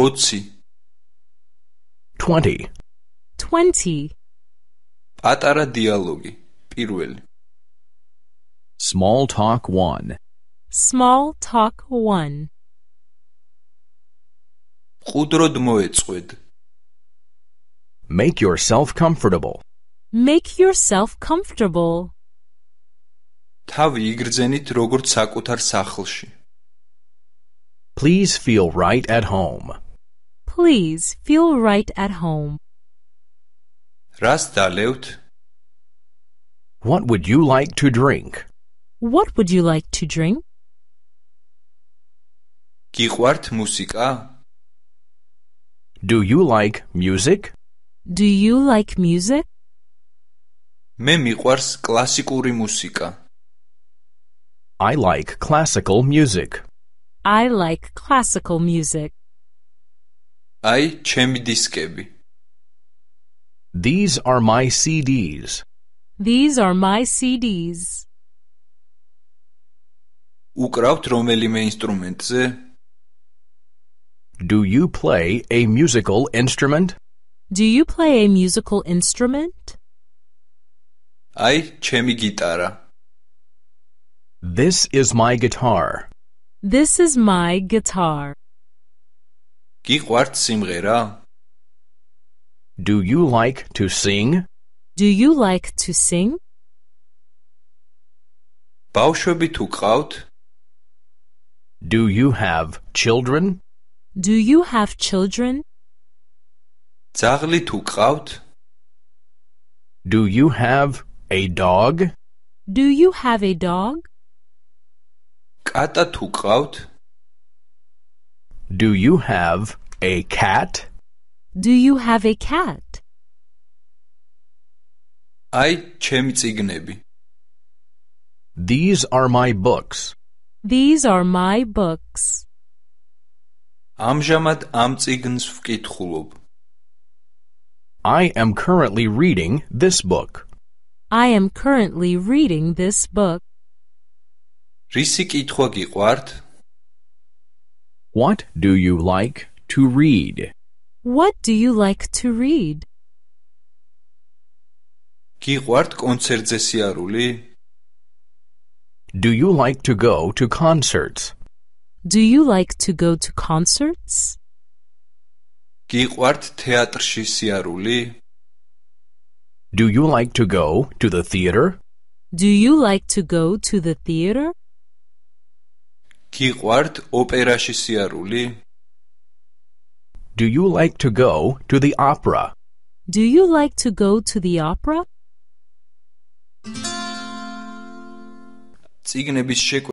20 20. 20. პატარა დიალოგი პირველი Small talk 1. Small talk 1. ყუდროდ მოეწყვედ Make yourself comfortable. Make yourself comfortable. თავი იგრძენით როგორც საკუთარ სახლში Please feel right at home. Please feel right at home. რას დალევთ What would you like to drink? What would you like to drink? გიყვართ მუსიკა Do you like music? Do you like music? მე მიყვარს კლასიკური მუსიკა I like classical music. I like classical music. აი ჩემი დისკები These are my CDs. These are my CDs. უკრავთ რომელიმე ინსტრუმენტზე Do you play a musical instrument? Do you play a musical instrument? აი ჩემი გიტარა This is my guitar. This is my guitar. გიყვართ სიმღერა Do you like to sing? Do you like to sing? ბავშვები თუ გყავთ Do you have children? Do you have children? ძაღლი თუ გყავთ Do you have a dog? Do you have a dog? კატა თუ გყავთ Do you have a cat? Do you have a cat? აი ჩემი წიგნები These are my books. These are my books. ამჟამად ამ წიგნს ვკითხულობ I am currently reading this book. I am currently reading this book. რისი კითხვა გიყვართ What do you like to read? What do you like to read? გიყვართ კონცერტზე სიარული Do you like to go to concerts? Do you like to go to concerts? გიყვართ თეატრში სიარული Do you like to go to the theater? Do you like to go to the theater? გიყვართ ოპერაში სიარული Do you like to go to the opera? Do you like to go to the opera? წიგნების